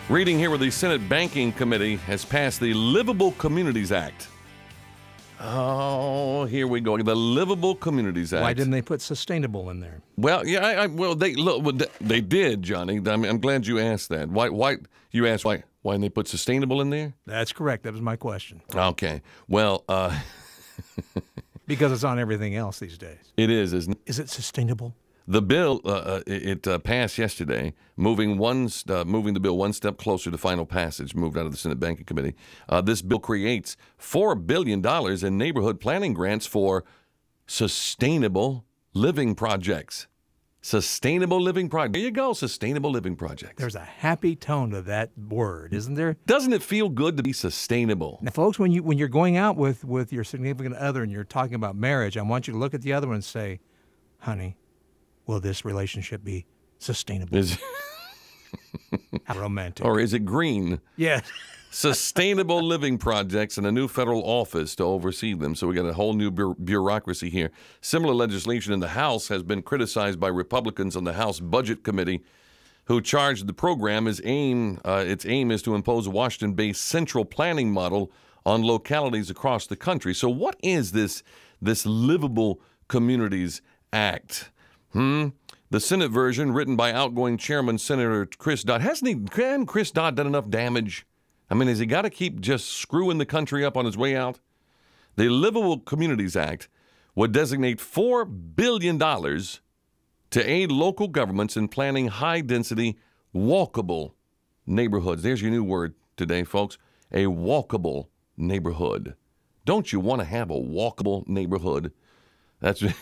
Reading here where the Senate Banking Committee has passed the Livable Communities Act. Oh, here we go. The Livable Communities Act. Why didn't they put sustainable in there? Well, yeah, they did, Johnny. I'm glad you asked that. Why you asked why didn't they put sustainable in there? That's correct. That was my question. Okay. Well, because it's on everything else these days. It is, isn't it? Is it sustainable? The bill passed yesterday, moving the bill one step closer to final passage. Moved out of the Senate Banking Committee. This bill creates $4 billion in neighborhood planning grants for sustainable living projects. Sustainable living project. There you go, sustainable living projects. There's a happy tone to that word, isn't there? Doesn't it feel good to be sustainable? Now, folks, when you're going out with your significant other and you're talking about marriage, I want you to look at the other one and say, honey, will this relationship be sustainable? How romantic. Or is it green? Yes. Sustainable living projects and a new federal office to oversee them. So we got a whole new bureaucracy here. Similar legislation in the House has been criticized by Republicans on the House Budget Committee, who charged the program its aim is to impose a Washington-based central planning model on localities across the country. So what is this Livable Communities Act? The Senate version, written by outgoing Chairman Senator Chris Dodd. Hasn't Chris Dodd done enough damage? I mean, has he got to keep just screwing the country up on his way out? The Livable Communities Act would designate $4 billion to aid local governments in planning high-density, walkable neighborhoods. There's your new word today, folks. A walkable neighborhood. Don't you want to have a walkable neighborhood? That's a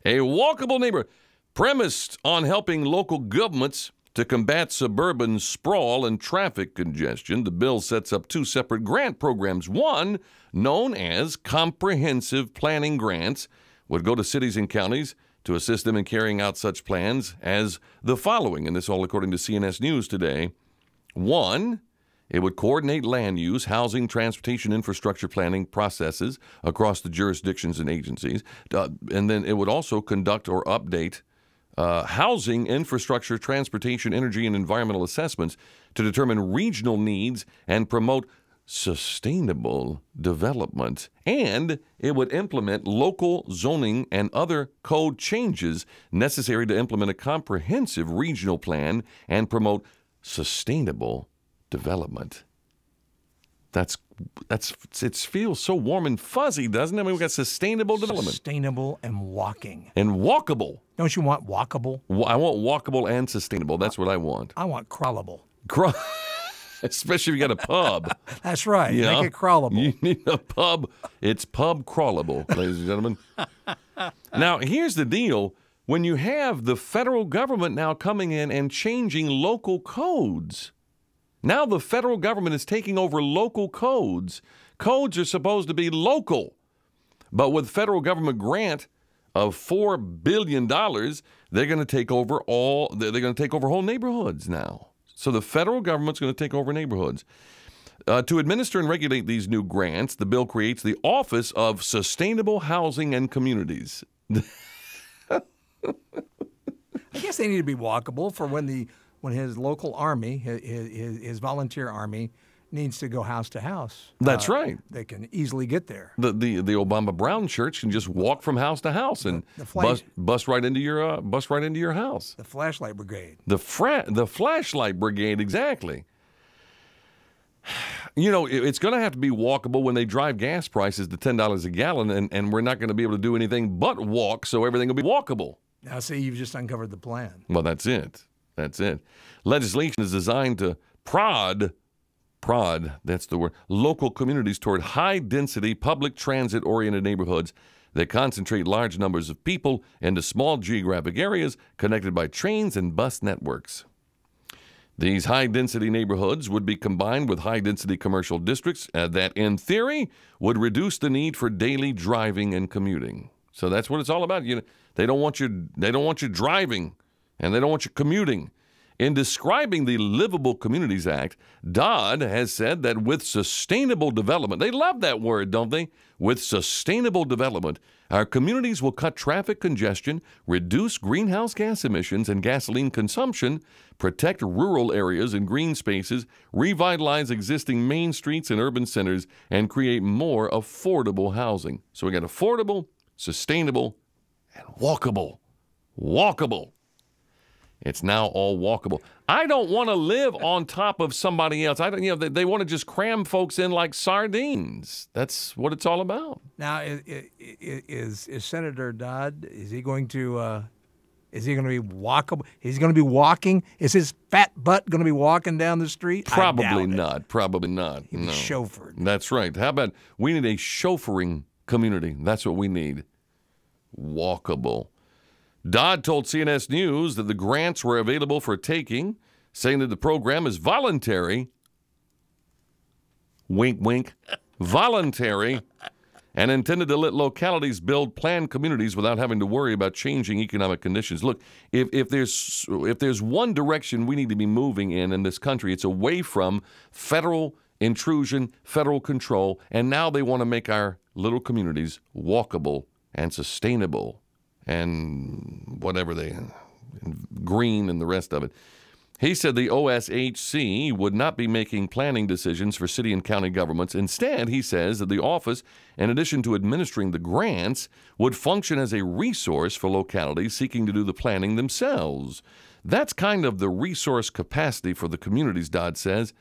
walkable neighborhood premised on helping local governments to combat suburban sprawl and traffic congestion. The bill sets up two separate grant programs. One, known as Comprehensive Planning Grants, would go to cities and counties to assist them in carrying out such plans as the following, and this all according to CNS News today. One, it would coordinate land use, housing, transportation, infrastructure planning processes across the jurisdictions and agencies. And then it would also conduct or update housing, infrastructure, transportation, energy, and environmental assessments to determine regional needs and promote sustainable development. And it would implement local zoning and other code changes necessary to implement a comprehensive regional plan and promote sustainable development. It feels so warm and fuzzy, doesn't it? I mean, we've got sustainable development. Sustainable and walking. And walkable. Don't you want walkable? I want walkable and sustainable. That's what I want. I want crawlable. Especially if you got a pub. That's right. You Make know? it crawlable. You need a pub. It's pub crawlable, ladies and gentlemen. Now, here's the deal. When you have the federal government now coming in and changing local codes, now the federal government is taking over local codes. Codes are supposed to be local. But with federal government grant of $4 billion, they're going to take over whole neighborhoods now. So the federal government's going to take over neighborhoods. To administer and regulate these new grants, the bill creates the Office of Sustainable Housing and Communities. I guess they need to be walkable for when his local army, his volunteer army, needs to go house to house. That's right. They can easily get there. The Obama Brown Church can just walk from house to house and bust right into your house. The flashlight brigade. The flashlight brigade, exactly. You know, it's going to have to be walkable when they drive gas prices to $10 a gallon, and we're not going to be able to do anything but walk, so everything will be walkable. Now, see, you've just uncovered the plan. Well, that's it. That's it. Legislation is designed to prod, that's the word, local communities toward high-density, public transit-oriented neighborhoods that concentrate large numbers of people into small geographic areas connected by trains and bus networks. These high-density neighborhoods would be combined with high-density commercial districts that, in theory, would reduce the need for daily driving and commuting. So that's what it's all about. They don't want you driving, and they don't want you commuting. In describing the Livable Communities Act, Dodd has said that with sustainable development, they love that word, don't they? With sustainable development, our communities will cut traffic congestion, reduce greenhouse gas emissions and gasoline consumption, protect rural areas and green spaces, revitalize existing main streets and urban centers, and create more affordable housing. So we got affordable, sustainable, and walkable. Walkable. It's now all walkable. I don't want to live on top of somebody else. I don't. They want to just cram folks in like sardines. That's what it's all about. Now, is Senator Dodd? Is he going to be walkable? Is he going to be walking? Is his fat butt going to be walking down the street? Probably not. Probably not. He'll be chauffeured. That's right. How about we need a chauffeuring community? That's what we need. Walkable. Dodd told CNS News that the grants were available for taking, saying that the program is voluntary, wink, wink, voluntary, and intended to let localities build planned communities without having to worry about changing economic conditions. Look, if there's one direction we need to be moving in this country, it's away from federal intrusion, federal control, and now they want to make our little communities walkable and sustainable and whatever green and the rest of it. He said the OSHC would not be making planning decisions for city and county governments. Instead, he says that the office, in addition to administering the grants, would function as a resource for localities seeking to do the planning themselves. That's kind of the resource capacity for the communities, Dodd says.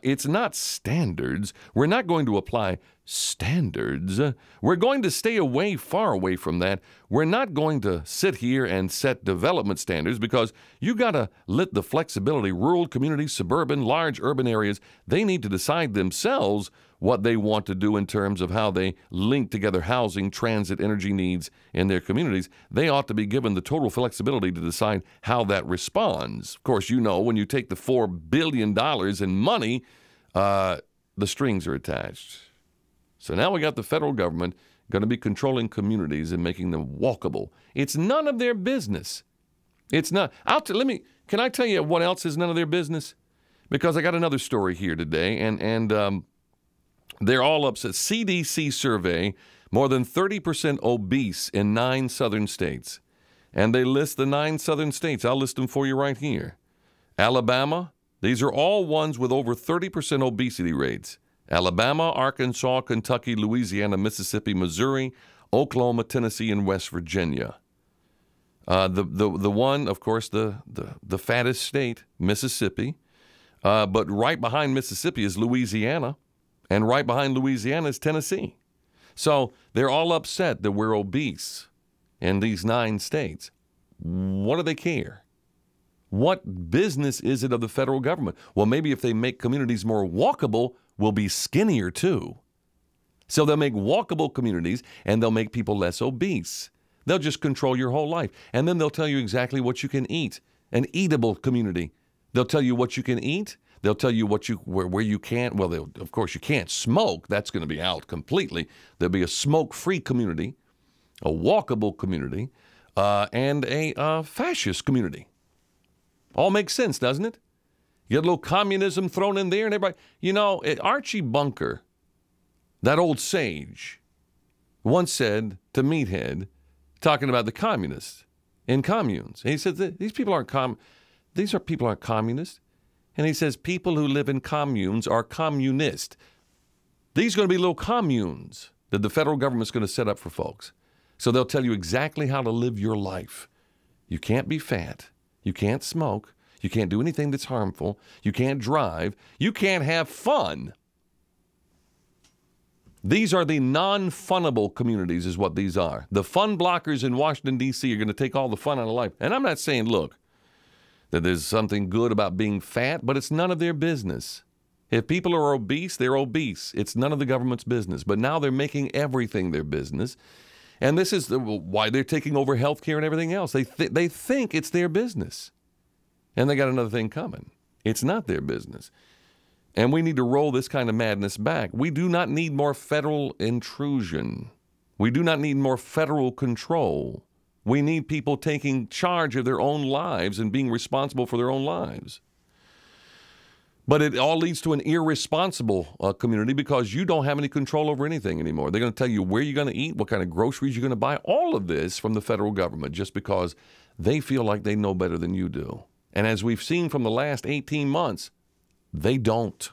It's not standards. We're not going to apply standards. We're going to stay far away from that. We're not going to sit here and set development standards because you got to let the flexibility, rural communities, suburban, large urban areas, they need to decide themselves what they want to do in terms of how they link together housing, transit, energy needs in their communities. They ought to be given the total flexibility to decide how that responds. Of course, you know, when you take the $4 billion in money, the strings are attached. So now we got the federal government going to be controlling communities and making them walkable. It's none of their business. It's not. Can I tell you what else is none of their business? Because I got another story here today, and they're all upset. CDC survey, more than 30% obese in 9 southern states. And they list the 9 southern states. I'll list them for you right here. Alabama, these are all ones with over 30% obesity rates. Alabama, Arkansas, Kentucky, Louisiana, Mississippi, Missouri, Oklahoma, Tennessee, and West Virginia. The one, of course, the fattest state, Mississippi. But right behind Mississippi is Louisiana. And right behind Louisiana is Tennessee. So they're all upset that we're obese in these 9 states. What do they care? What business is it of the federal government? Well, maybe if they make communities more walkable, we'll be skinnier too. So they'll make walkable communities and they'll make people less obese. They'll just control your whole life. And then they'll tell you exactly what you can eat. An eatable community. They'll tell you what you can eat. They'll tell you where you can't. Well, of course, you can't smoke. That's going to be out completely. There'll be a smoke-free community, a walkable community, and a fascist community. All makes sense, doesn't it? You get a little communism thrown in there, and everybody. You know, Archie Bunker, that old sage, once said to Meathead, talking about the communists in communes. And he said these people aren't communists. And he says people who live in communes are communist. These are going to be little communes that the federal government's going to set up for folks. So they'll tell you exactly how to live your life. You can't be fat. You can't smoke. You can't do anything that's harmful. You can't drive. You can't have fun. These are the non-funnable communities is what these are. The fun blockers in Washington, D.C. are going to take all the fun out of life. And I'm not saying, look, that there's something good about being fat, but it's none of their business. If people are obese, they're obese. It's none of the government's business. But now they're making everything their business. And this is why they're taking over health care and everything else. They think it's their business. And they got another thing coming. It's not their business. And we need to roll this kind of madness back. We do not need more federal intrusion. We do not need more federal control. We need people taking charge of their own lives and being responsible for their own lives. But it all leads to an irresponsible community because you don't have any control over anything anymore. They're going to tell you where you're going to eat, what kind of groceries you're going to buy, all of this from the federal government just because they feel like they know better than you do. And as we've seen from the last 18 months, they don't.